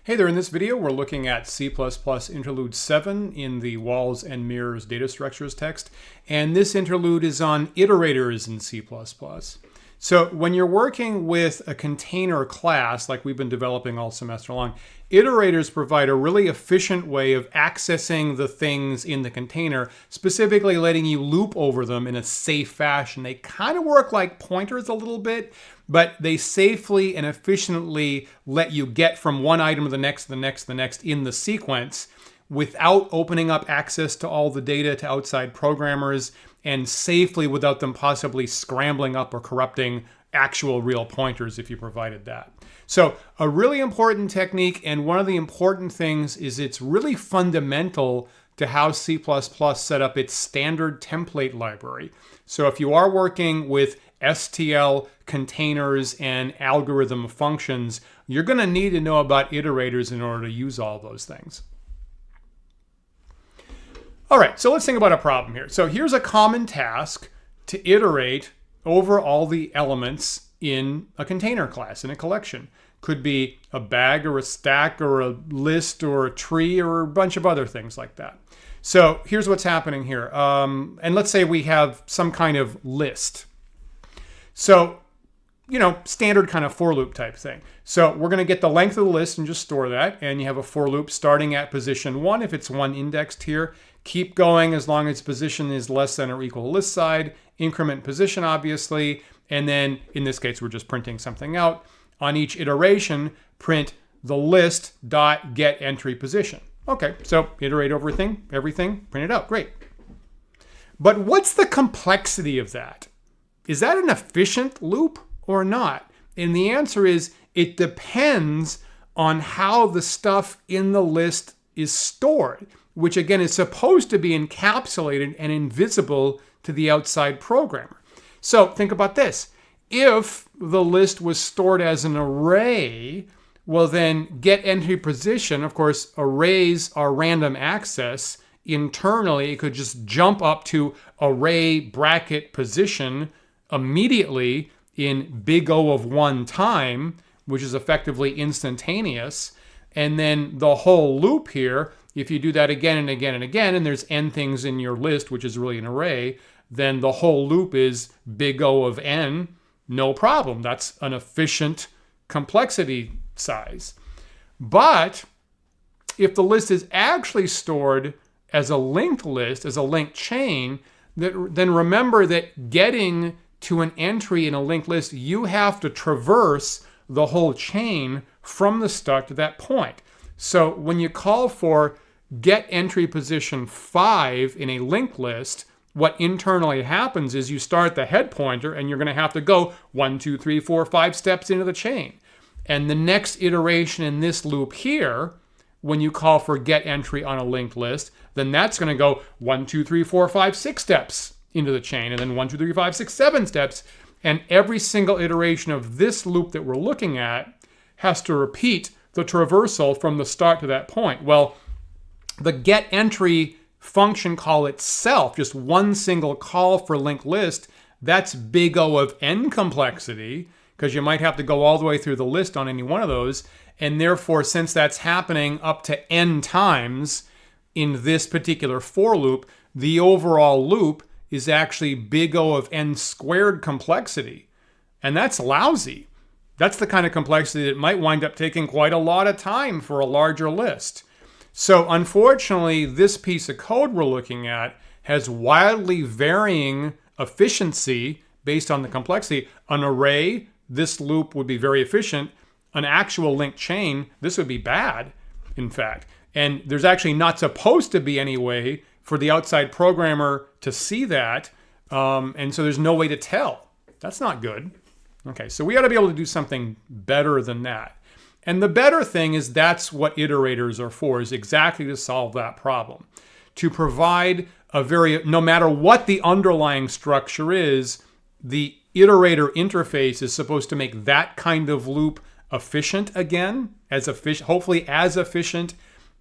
Hey there, in this video we're looking at C++ Interlude 7 in the Walls and Mirrors data structures text, and this interlude is on iterators in C++. So when you're working with a container class like we've been developing all semester long, iterators provide a really efficient way of accessing the things in the container, specifically letting you loop over them in a safe fashion. They kind of work like pointers a little bit, but they safely and efficiently let you get from one item to the next, the next in the sequence without opening up access to all the data to outside programmers, and safely without them possibly scrambling up or corrupting actual real pointers if you provided that. So a really important technique, and one of the important things is it's really fundamental to how C++ set up its standard template library. So if you are working with STL, containers, and algorithm functions, you're going to need to know about iterators in order to use all those things. All right, so let's think about a problem here. So here's a common task to iterate over all the elements in a container class, in a collection. Could be a bag or a stack or a list or a tree or a bunch of other things like that. So here's what's happening here. And let's say we have some kind of list. So, standard kind of for loop type thing. So we're going to get the length of the list and just store that. And you have a for loop starting at position 1 if it's 1 indexed here. Keep going as long as position is less than or equal to list side. Increment position, obviously. And then in this case, we're just printing something out. On each iteration, print the list dot get entry position. Okay, so iterate over everything, print it out. Great. But what's the complexity of that? Is that an efficient loop or not? And the answer is it depends on how the stuff in the list is stored, which again is supposed to be encapsulated and invisible to the outside programmer. So think about this. If the list was stored as an array, well then get entry position, of course arrays are random access. Internally, it could just jump up to array bracket position immediately in big O of 1 time, which is effectively instantaneous. And then the whole loop here, if you do that again and again and again, and there's n things in your list, which is really an array, then the whole loop is big O of n, no problem. That's an efficient complexity size. But if the list is actually stored as a linked list, as a linked chain, then remember that getting to an entry in a linked list, you have to traverse the whole chain from the start to that point. So when you call for get entry position 5 in a linked list, what internally happens is you start the head pointer and you're going to have to go 1, 2, 3, 4, 5 steps into the chain. And the next iteration in this loop here, when you call for get entry on a linked list, then that's going to go 1, 2, 3, 4, 5, 6 steps into the chain, and then 1, 2, 3, 5, 6, 7 steps. And every single iteration of this loop that we're looking at has to repeat the traversal from the start to that point. Well, the get entry function call itself, just one single call for linked list, that's big O of n complexity, because you might have to go all the way through the list on any one of those. And therefore, since that's happening up to n times in this particular for loop, the overall loop is actually big O of n squared complexity. And that's lousy. That's the kind of complexity that might wind up taking quite a lot of time for a larger list. So unfortunately, this piece of code we're looking at has wildly varying efficiency based on the complexity. An array, this loop would be very efficient. An actual linked chain, this would be bad, in fact. And there's actually not supposed to be any way for the outside programmer to see that. And so there's no way to tell. That's not good. Okay, so we ought to be able to do something better than that. And the better thing is that's what iterators are for, is exactly to solve that problem. To provide no matter what the underlying structure is, the iterator interface is supposed to make that kind of loop efficient again, hopefully as efficient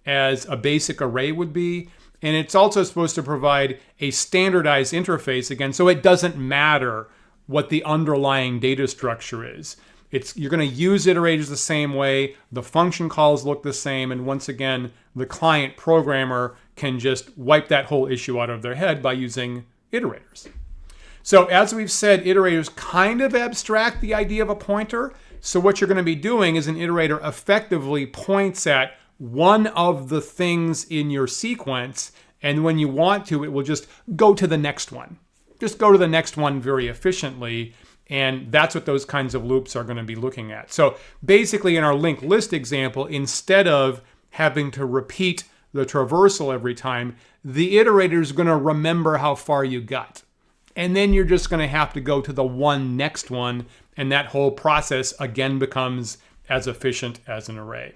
as a basic array would be. And it's also supposed to provide a standardized interface again, so it doesn't matter what the underlying data structure is. You're going to use iterators the same way. The function calls look the same. And once again, the client programmer can just wipe that whole issue out of their head by using iterators. So as we've said, iterators kind of abstract the idea of a pointer. So what you're going to be doing is an iterator effectively points at one of the things in your sequence. And when you want to, it will just go to the next one. Just go to the next one very efficiently. And that's what those kinds of loops are going to be looking at. So basically in our linked list example, instead of having to repeat the traversal every time, the iterator is going to remember how far you got. And then you're just going to have to go to the next one. And that whole process again becomes as efficient as an array.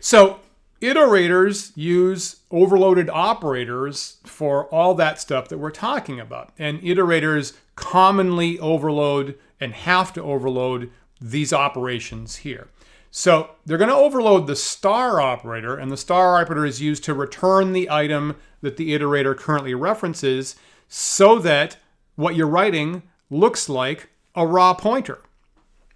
So iterators use overloaded operators for all that stuff that we're talking about. And iterators commonly overload and have to overload these operations here. So they're going to overload the star operator, and the star operator is used to return the item that the iterator currently references so that what you're writing looks like a raw pointer.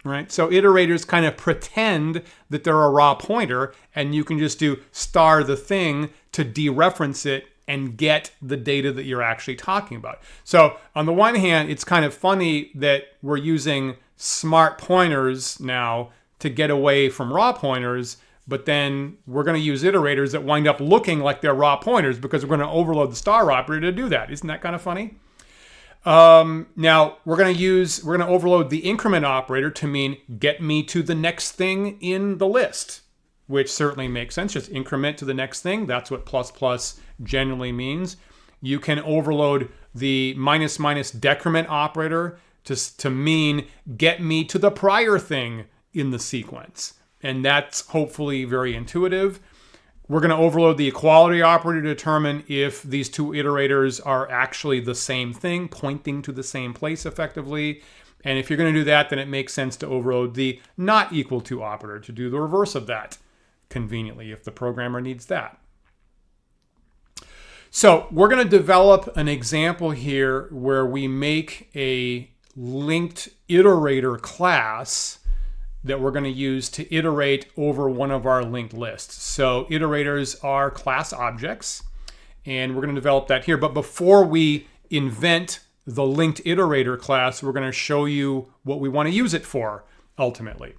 Right? So iterators kind of pretend that they're a raw pointer, and you can just do star the thing to dereference it and get the data that you're actually talking about. So on the one hand, it's kind of funny that we're using smart pointers now to get away from raw pointers, but then we're going to use iterators that wind up looking like they're raw pointers because we're going to overload the star operator to do that. Isn't that kind of funny? Now we're going to overload the increment operator to mean get me to the next thing in the list, which certainly makes sense. Just increment to the next thing. That's what plus plus generally means. You can overload the minus minus decrement operator to mean get me to the prior thing in the sequence. And that's hopefully very intuitive. We're going to overload the equality operator to determine if these two iterators are actually the same thing, pointing to the same place effectively. And if you're going to do that, then it makes sense to overload the not equal to operator to do the reverse of that conveniently if the programmer needs that. So we're going to develop an example here where we make a linked iterator class that we're going to use to iterate over one of our linked lists. So iterators are class objects, and we're going to develop that here. But before we invent the linked iterator class, we're going to show you what we want to use it for ultimately.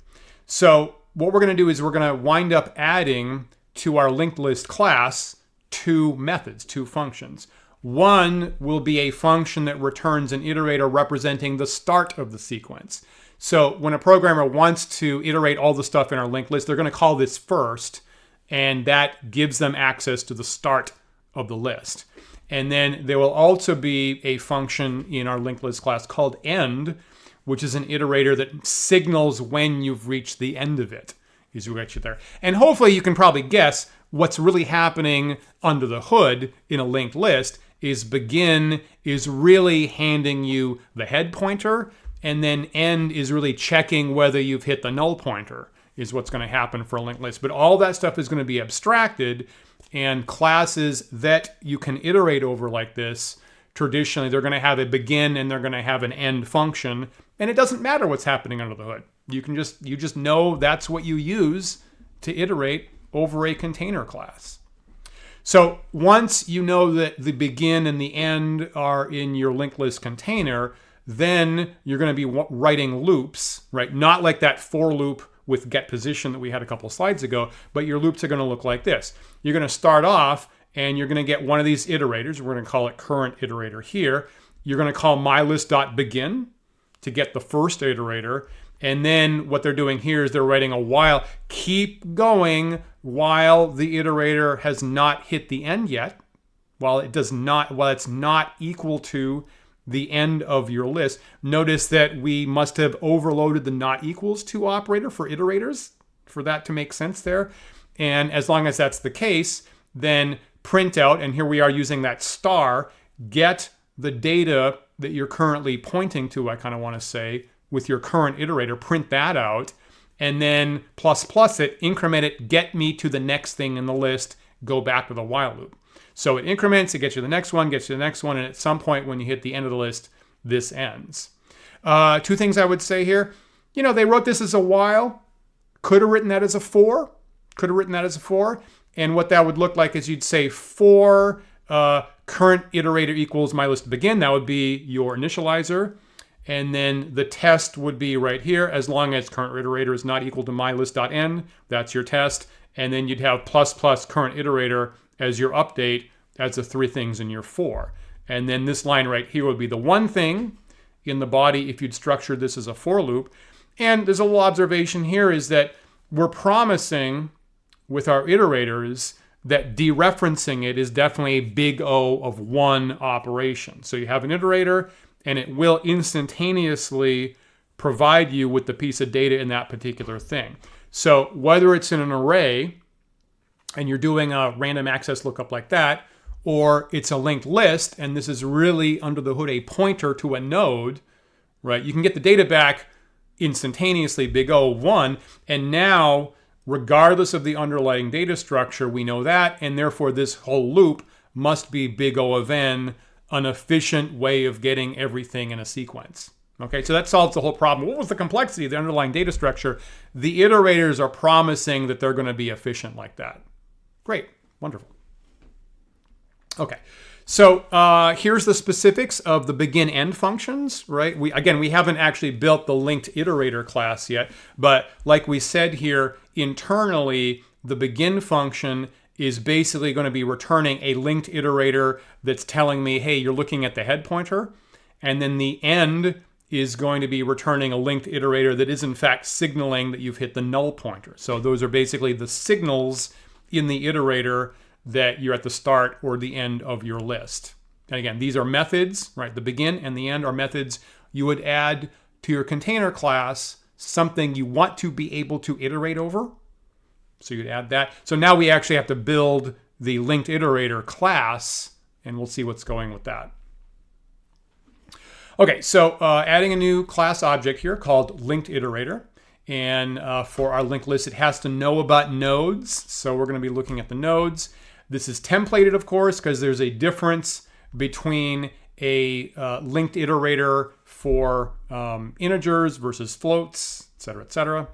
So what we're going to do is we're going to wind up adding to our linked list class two methods, two functions. One will be a function that returns an iterator representing the start of the sequence. So when a programmer wants to iterate all the stuff in our linked list, they're going to call this first, and that gives them access to the start of the list. And then there will also be a function in our linked list class called end, which is an iterator that signals when you've reached the end of it, is we get you there. And hopefully you can probably guess what's really happening under the hood in a linked list is begin is really handing you the head pointer, and then end is really checking whether you've hit the null pointer is what's going to happen for a linked list. But all that stuff is going to be abstracted, and classes that you can iterate over like this, traditionally they're going to have a begin and they're going to have an end function, and it doesn't matter what's happening under the hood. You just know that's what you use to iterate over a container class. So once you know that the begin and the end are in your linked list container, then you're going to be writing loops, right? Not like that for loop with get position that we had a couple of slides ago, but your loops are going to look like this. You're going to start off and you're going to get one of these iterators. We're going to call it current iterator here. You're going to call mylist.begin to get the first iterator. And then what they're doing here is they're writing a while. Keep going while the iterator has not hit the end yet, while it's not equal to the end of your list. Notice that we must have overloaded the not equals to operator for iterators for that to make sense there. And as long as that's the case, then print out, and here we are using that star, get the data that you're currently pointing to, I kind of want to say, with your current iterator, print that out, and then plus it, increment it, get me to the next thing in the list, go back to the while loop. So it increments, it gets you the next one, and at some point when you hit the end of the list, this ends. Two things I would say here. They wrote this as a while. Could have written that as a for. And what that would look like is you'd say for current iterator equals my list to begin. That would be your initializer. And then the test would be right here, as long as current iterator is not equal to my list.end. That's your test. And then you'd have plus current iterator as your update as the three things in your for. And then this line right here would be the one thing in the body if you'd structured this as a for loop. And there's a little observation here is that we're promising with our iterators that dereferencing it is definitely a big O of one operation. So you have an iterator and it will instantaneously provide you with the piece of data in that particular thing. So whether it's in an array and you're doing a random access lookup like that, or it's a linked list, and this is really under the hood a pointer to a node, right? You can get the data back instantaneously, big O of 1, and now, regardless of the underlying data structure, we know that, and therefore this whole loop must be big O of n, an efficient way of getting everything in a sequence. Okay, so that solves the whole problem. What was the complexity of the underlying data structure? The iterators are promising that they're going to be efficient like that. Great, wonderful. Okay, so here's the specifics of the begin-end functions, right? We haven't actually built the linked iterator class yet, but like we said here, internally, the begin function is basically going to be returning a linked iterator that's telling me, hey, you're looking at the head pointer, and then the end is going to be returning a linked iterator that is in fact signaling that you've hit the null pointer. So those are basically the signals in the iterator that you're at the start or the end of your list. And again, these are methods, right? The begin and the end are methods you would add to your container class, something you want to be able to iterate over. So you'd add that. So now we actually have to build the linked iterator class, and we'll see what's going with that. Okay, so adding a new class object here called linked iterator. And for our linked list, it has to know about nodes. So we're going to be looking at the nodes. This is templated, of course, because there's a difference between a linked iterator for integers versus floats, et cetera, et cetera.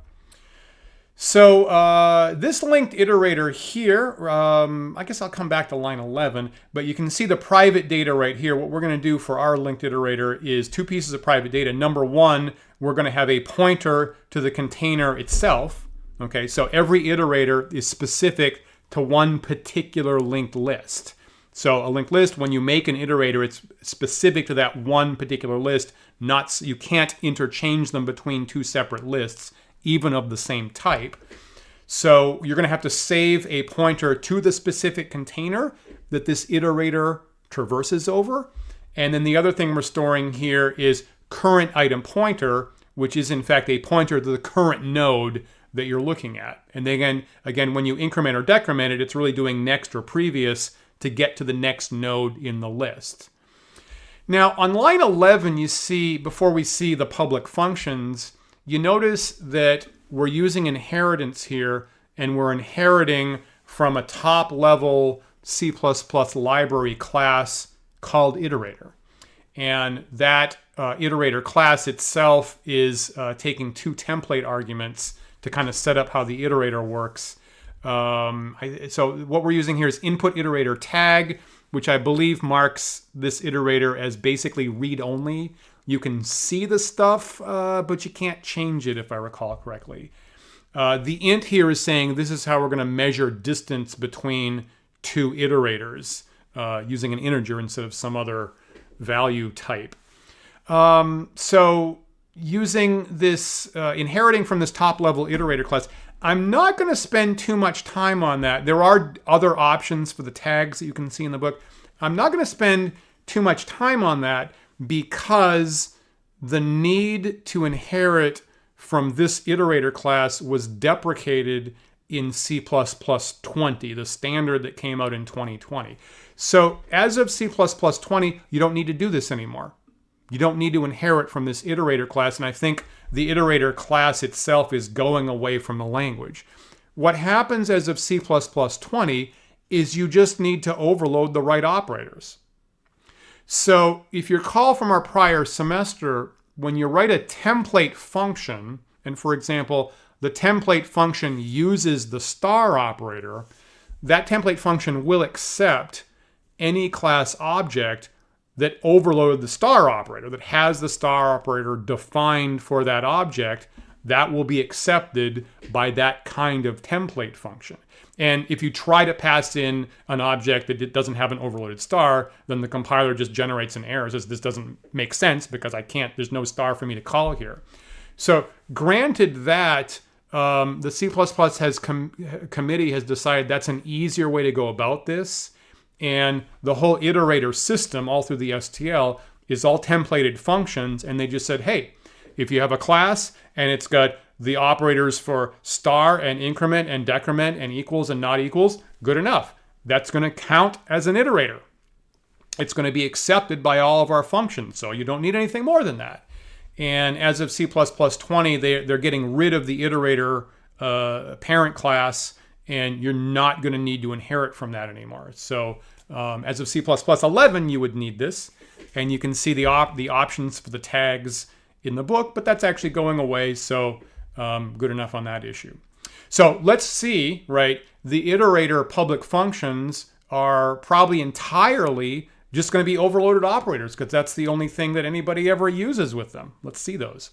So this linked iterator here, I guess I'll come back to line 11, but you can see the private data right here. What we're going to do for our linked iterator is two pieces of private data. Number one, we're going to have a pointer to the container itself. Okay, so every iterator is specific to one particular linked list. So a linked list, when you make an iterator, it's specific to that one particular list. You can't interchange them between two separate lists, even of the same type. So you're going to have to save a pointer to the specific container that this iterator traverses over. And then the other thing we're storing here is current item pointer, which is in fact a pointer to the current node that you're looking at. And then again, when you increment or decrement it, it's really doing next or previous to get to the next node in the list. Now on line 11, you see, before we see the public functions, you notice that we're using inheritance here, and we're inheriting from a top-level C++ library class called Iterator. And that Iterator class itself is taking two template arguments to kind of set up how the iterator works. So what we're using here is input iterator tag, which I believe marks this iterator as basically read-only. You can see the stuff, but you can't change it, if I recall correctly. The int here is saying this is how we're going to measure distance between two iterators using an integer instead of some other value type. So using this, inheriting from this top-level iterator class, I'm not going to spend too much time on that. There are other options for the tags that you can see in the book. I'm not going to spend too much time on that because the need to inherit from this iterator class was deprecated in C++ 20, the standard that came out in 2020. So as of C++ 20, you don't need to do this anymore. You don't need to inherit from this iterator class, and I think the iterator class itself is going away from the language. What happens as of C++ 20 is you just need to overload the right operators. So if you recall from our prior semester, when you write a template function, and for example, the template function uses the star operator, that template function will accept any class object that overloaded the star operator, that has the star operator defined for that object. That will be accepted by that kind of template function. And if you try to pass in an object that doesn't have an overloaded star, then the compiler just generates an error. It says this doesn't make sense because there's no star for me to call here. So granted that the C++ committee has decided that's an easier way to go about this, and the whole iterator system all through the STL is all templated functions, and they just said, hey, if you have a class and it's got the operators for star and increment and decrement and equals and not equals, good enough. That's going to count as an iterator. It's going to be accepted by all of our functions, so you don't need anything more than that. And as of C++ 20, they're getting rid of the iterator parent class, and you're not going to need to inherit from that anymore. So as of C++ 11, you would need this, and you can see the options for the tags in the book, but that's actually going away, so good enough on that issue. So let's see, right, the iterator public functions are probably entirely just going to be overloaded operators because that's the only thing that anybody ever uses with them. Let's see those.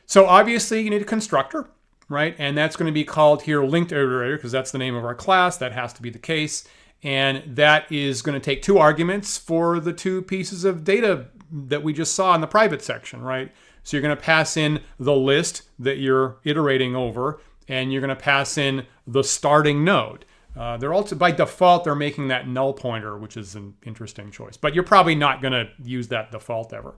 So obviously you need a constructor, right? And that's going to be called here linked iterator because that's the name of our class. That has to be the case. And that is going to take two arguments for the two pieces of data that we just saw in the private section, right? So you're going to pass in the list that you're iterating over, and you're going to pass in the starting node. They're also, by default, they're making that null pointer, which is an interesting choice. But you're probably not going to use that default ever.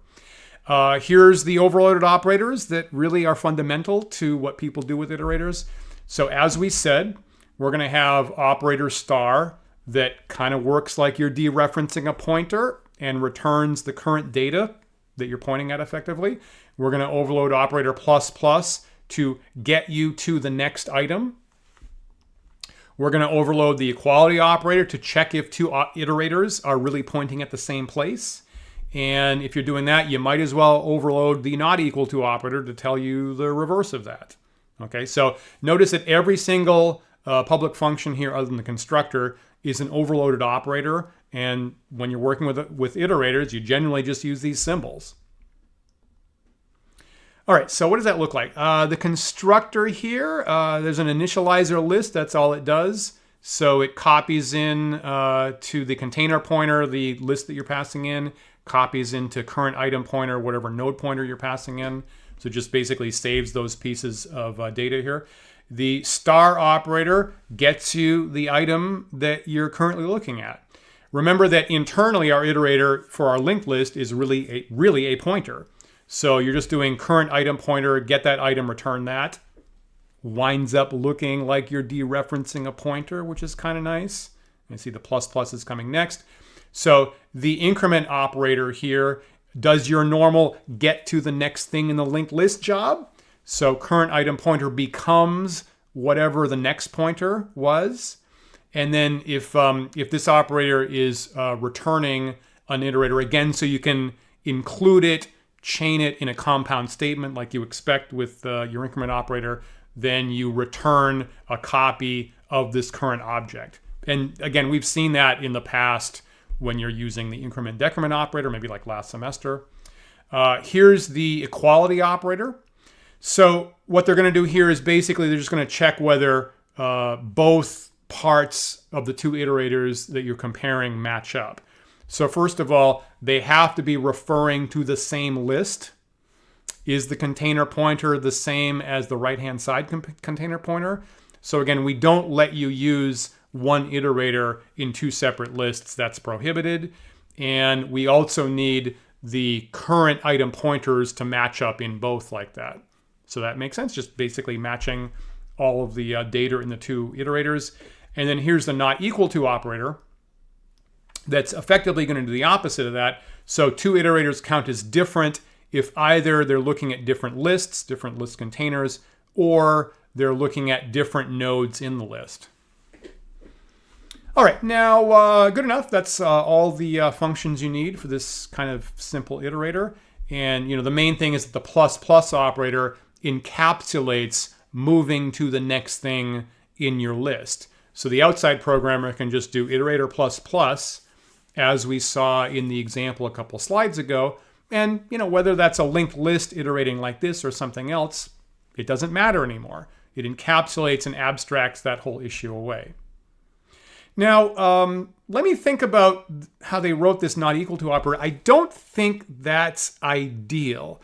Here's the overloaded operators that really are fundamental to what people do with iterators. So as we said, we're going to have operator star that kind of works like you're dereferencing a pointer and returns the current data that you're pointing at effectively. We're going to overload operator plus plus to get you to the next item. We're going to overload the equality operator to check if two iterators are really pointing at the same place. And if you're doing that, you might as well overload the not equal to operator to tell you the reverse of that. Okay, so notice that every single public function here other than the constructor is an overloaded operator. And when you're working with iterators, you generally just use these symbols. All right, so what does that look like? The constructor here, there's an initializer list. That's all it does. So it copies in to the container pointer, the list that you're passing in, copies into current item pointer, whatever node pointer you're passing in. So it just basically saves those pieces of data here. The star operator gets you the item that you're currently looking at. Remember that internally our iterator for our linked list is really a pointer. So you're just doing current item pointer, get that item, return that. Winds up looking like you're dereferencing a pointer, which is kind of nice. You see the plus plus is coming next. So the increment operator here does your normal get to the next thing in the linked list job. So current item pointer becomes whatever the next pointer was. And then if this operator is returning an iterator again, so you can include it, chain it in a compound statement like you expect with your increment operator, then you return a copy of this current object. And again, we've seen that in the past when you're using the increment decrement operator, maybe like last semester. Here's the equality operator. So what they're going to do here is basically they're just going to check whether both parts of the two iterators that you're comparing match up. So first of all, they have to be referring to the same list. Is the container pointer the same as the right-hand side container pointer? So again, we don't let you use one iterator in two separate lists. That's prohibited. And we also need the current item pointers to match up in both like that. So that makes sense, just basically matching all of the data in the two iterators. And then here's the not equal to operator that's effectively going to do the opposite of that. So two iterators count as different if either they're looking at different list containers, or they're looking at different nodes in the list. All right, now good enough. That's all the functions you need for this kind of simple iterator. And the main thing is that the plus plus operator encapsulates moving to the next thing in your list. So the outside programmer can just do iterator plus plus, as we saw in the example a couple slides ago. And whether that's a linked list iterating like this or something else, it doesn't matter anymore. It encapsulates and abstracts that whole issue away. Now, let me think about how they wrote this not equal to operator. I don't think that's ideal.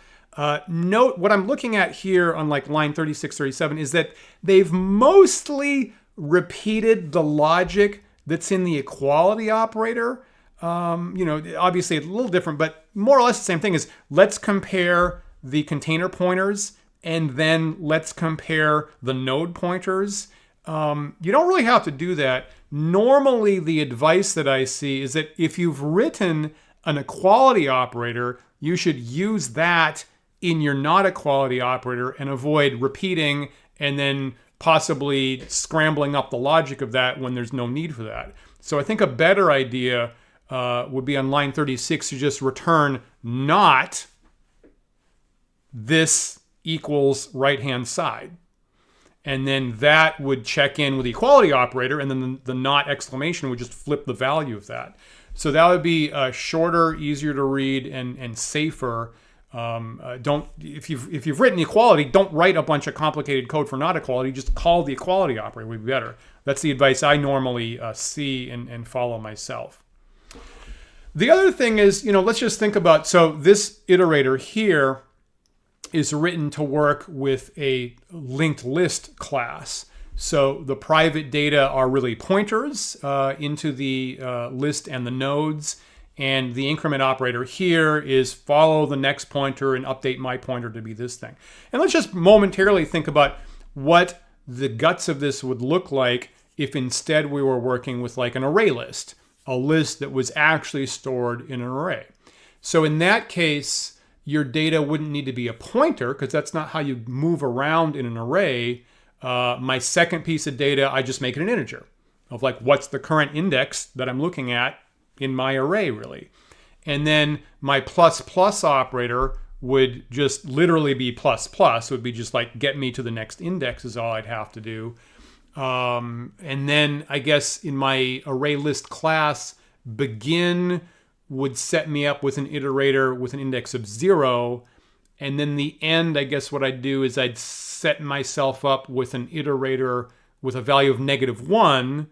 Note what I'm looking at here on like line 36, 37 is that they've mostly repeated the logic that's in the equality operator. Obviously it's a little different, but more or less the same thing is let's compare the container pointers and then let's compare the node pointers. You don't really have to do that. Normally, the advice that I see is that if you've written an equality operator, you should use that in your not equality operator and avoid repeating and then possibly scrambling up the logic of that when there's no need for that. So I think a better idea would be on line 36 to just return not this equals right-hand side. And then that would check in with the equality operator, and then the not exclamation would just flip the value of that. So that would be shorter, easier to read, and safer. If you've written equality, don't write a bunch of complicated code for not equality. Just call the equality operator would be better. That's the advice I normally see and follow myself. The other thing is, let's just think about, so this iterator here is written to work with a linked list class. So the private data are really pointers into the list and the nodes. And the increment operator here is follow the next pointer and update my pointer to be this thing. And let's just momentarily think about what the guts of this would look like if instead we were working with like an array list, a list that was actually stored in an array. So in that case, your data wouldn't need to be a pointer because that's not how you move around in an array. My second piece of data, I just make it an integer of like what's the current index that I'm looking at in my array really. And then my plus plus operator would just literally be plus plus. It would be just like get me to the next index is all I'd have to do. And then I guess in my array list class, begin would set me up with an iterator with an index of 0. And then the end, I guess what I'd do is I'd set myself up with an iterator with a value of -1.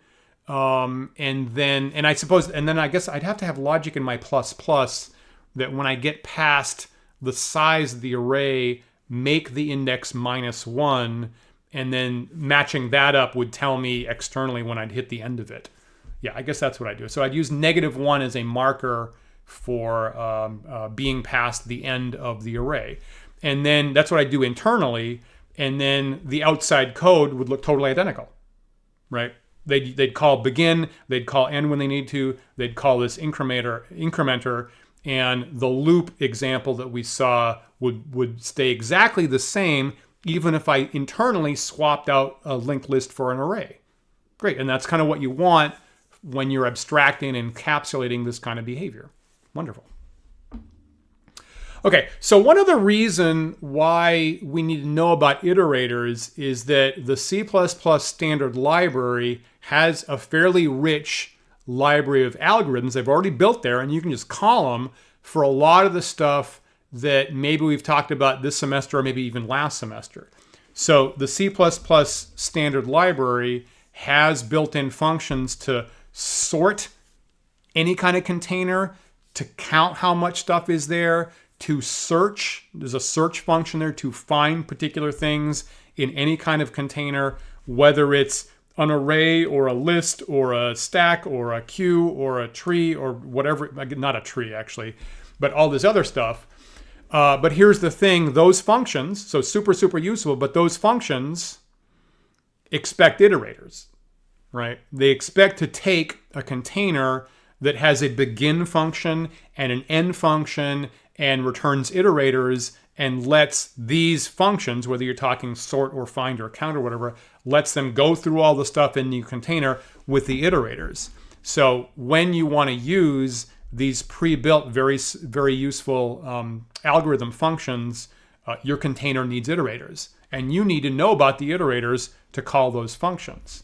And then I guess I'd have to have logic in my plus plus that when I get past the size of the array, make the index -1, and then matching that up would tell me externally when I'd hit the end of it. Yeah, I guess that's what I do. So I'd use -1 as a marker for being past the end of the array. And then that's what I do internally. And then the outside code would look totally identical, right? They'd call begin, they'd call end when they need to, they'd call this incrementer, and the loop example that we saw would stay exactly the same even if I internally swapped out a linked list for an array. Great, and that's kind of what you want when you're abstracting and encapsulating this kind of behavior. Wonderful. Okay, so one other reason why we need to know about iterators is that the C++ standard library has a fairly rich library of algorithms they've already built there, and you can just call them for a lot of the stuff that maybe we've talked about this semester or maybe even last semester. So the C++ standard library has built-in functions to sort any kind of container, to count how much stuff is there, to search. There's a search function there to find particular things in any kind of container, whether it's an array or a list or a stack or a queue or a tree or whatever, not a tree actually, but all this other stuff. But here's the thing, those functions, so super, super useful, but those functions expect iterators, right? They expect to take a container that has a begin function and an end function and returns iterators and lets these functions, whether you're talking sort or find or count or whatever, lets them go through all the stuff in the container with the iterators. So when you want to use these pre-built, very useful algorithm functions, your container needs iterators. And you need to know about the iterators to call those functions.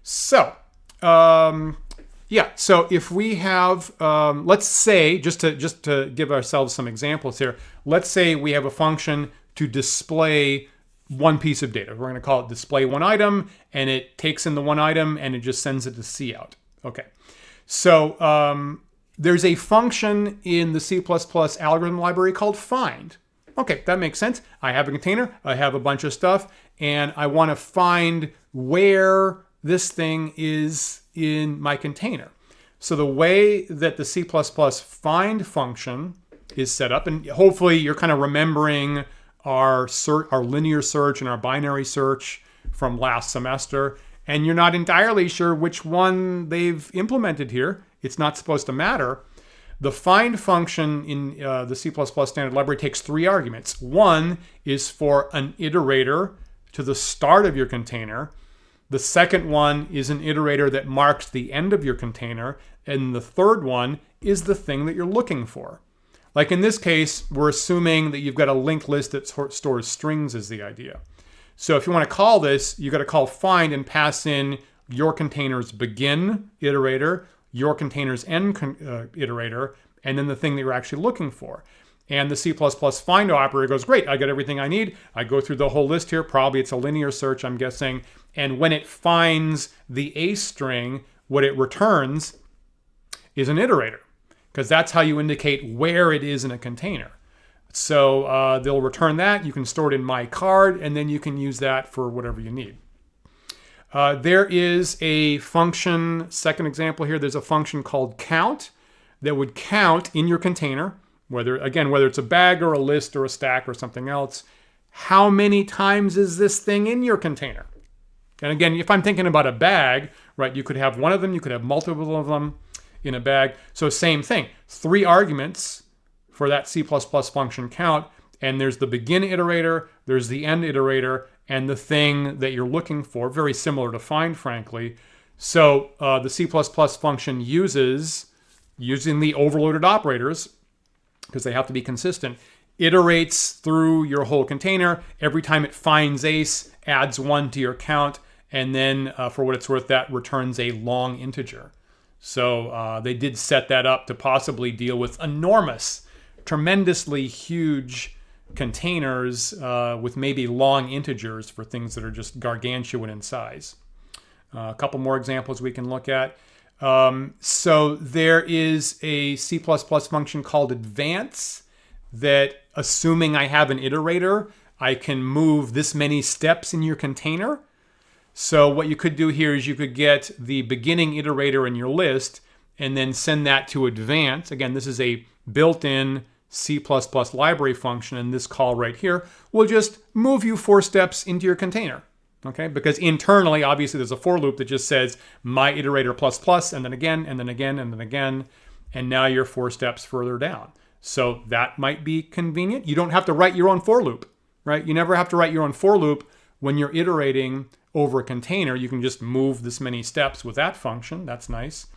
So, yeah, so if we have, let's say, just to give ourselves some examples here, let's say we have a function to display one piece of data. We're going to call it display one item, and it takes in the one item and it just sends it to cout. Okay, so there's a function in the C++ algorithm library called find. Okay, that makes sense. I have a container, I have a bunch of stuff, and I want to find where this thing is in my container. So the way that the C++ find function is set up, and hopefully you're kind of remembering our linear search and our binary search from last semester, and you're not entirely sure which one they've implemented here. It's not supposed to matter. The find function in the C++ standard library takes 3 arguments. One is for an iterator to the start of your container. The second one is an iterator that marks the end of your container. And the third one is the thing that you're looking for. Like in this case, we're assuming that you've got a linked list that stores strings is the idea. So if you want to call this, you've got to call find and pass in your container's begin iterator, your container's end iterator, and then the thing that you're actually looking for. And the C++ find operator goes, great, I got everything I need. I go through the whole list here. Probably it's a linear search, I'm guessing. And when it finds the A string, what it returns is an iterator, because that's how you indicate where it is in a container. So they'll return that. You can store it in my card, and then you can use that for whatever you need. There is a function, second example here, there's a function called count that would count in your container, whether it's a bag or a list or a stack or something else, how many times is this thing in your container? And again, if I'm thinking about a bag, right, you could have one of them, you could have multiple of them in a bag. So same thing, 3 arguments for that C++ function count, and there's the begin iterator, there's the end iterator, and the thing that you're looking for, very similar to find, frankly. So the C++ function using the overloaded operators, because they have to be consistent, iterates through your whole container. Every time it finds ace, adds 1 to your count, and then for what it's worth, that returns a long integer. So they did set that up to possibly deal with enormous, tremendously huge containers with maybe long integers for things that are just gargantuan in size. A couple more examples we can look at. So there is a C++ function called advance that, assuming I have an iterator, I can move this many steps in your container. So what you could do here is you could get the beginning iterator in your list and then send that to advance. Again, this is a built-in C++ library function, and this call right here will just move you 4 steps into your container. Okay, because internally, obviously, there's a for loop that just says my iterator plus plus, and then again, and then again, and then again, and now you're 4 steps further down. So that might be convenient. You don't have to write your own for loop, right? You never have to write your own for loop when you're iterating over a container. You can just move this many steps with that function. That's nice.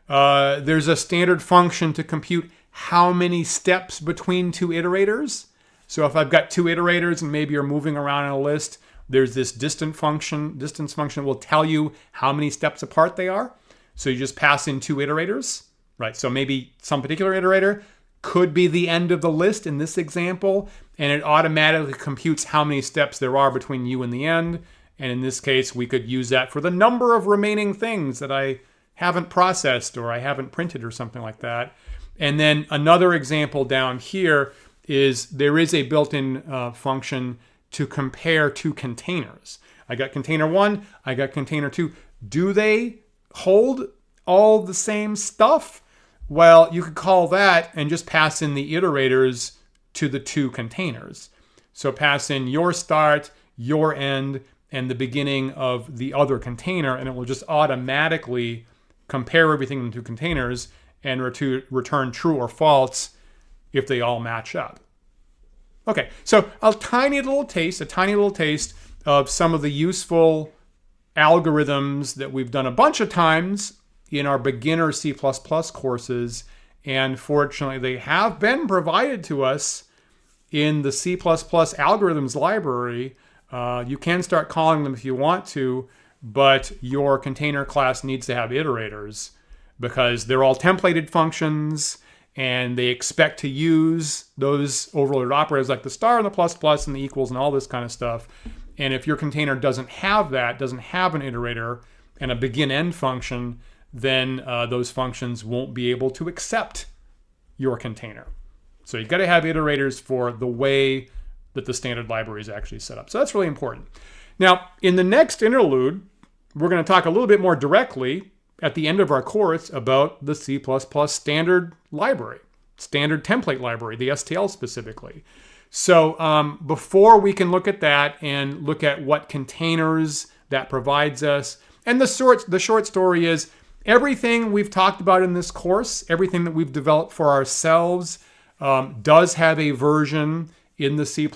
There's a standard function to compute how many steps between 2 iterators. So if I've got 2 iterators and maybe you're moving around in a list, there's this distance function will tell you how many steps apart they are. So you just pass in 2 iterators, right? So maybe some particular iterator could be the end of the list in this example, and it automatically computes how many steps there are between you and the end. And in this case, we could use that for the number of remaining things that I haven't processed or I haven't printed or something like that. And then another example down here is there is a built-in function to compare 2 containers. I got container 1, I got container 2. Do they hold all the same stuff? Well, you could call that and just pass in the iterators to the 2 containers. So pass in your start, your end, and the beginning of the other container, and it will just automatically compare everything in 2 containers and return true or false if they all match up. Okay, so a tiny little taste of some of the useful algorithms that we've done a bunch of times in our beginner C++ courses. And fortunately, they have been provided to us in the C++ algorithms library. You can start calling them if you want to, but your container class needs to have iterators because they're all templated functions and they expect to use those overloaded operators like the star and the plus plus and the equals and all this kind of stuff. And if your container doesn't have that, doesn't have an iterator and a begin-end function, then those functions won't be able to accept your container. So you've got to have iterators for the way that the standard library is actually set up. So that's really important. Now, in the next interlude, we're going to talk a little bit more directly at the end of our course about the C++ standard library, standard template library, the STL specifically. So before we can look at that and look at what containers that provides us, and the short story is everything we've talked about in this course, everything that we've developed for ourselves does have a version in the C++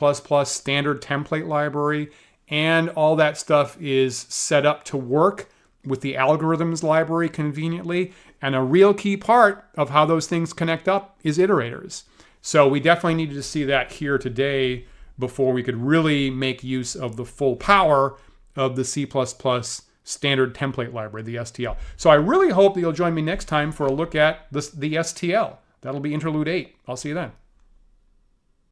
standard template library, and all that stuff is set up to work with the algorithms library conveniently. And a real key part of how those things connect up is iterators. So we definitely needed to see that here today before we could really make use of the full power of the C++ standard template library, the STL. So I really hope that you'll join me next time for a look at the STL. That'll be Interlude 8. I'll see you then.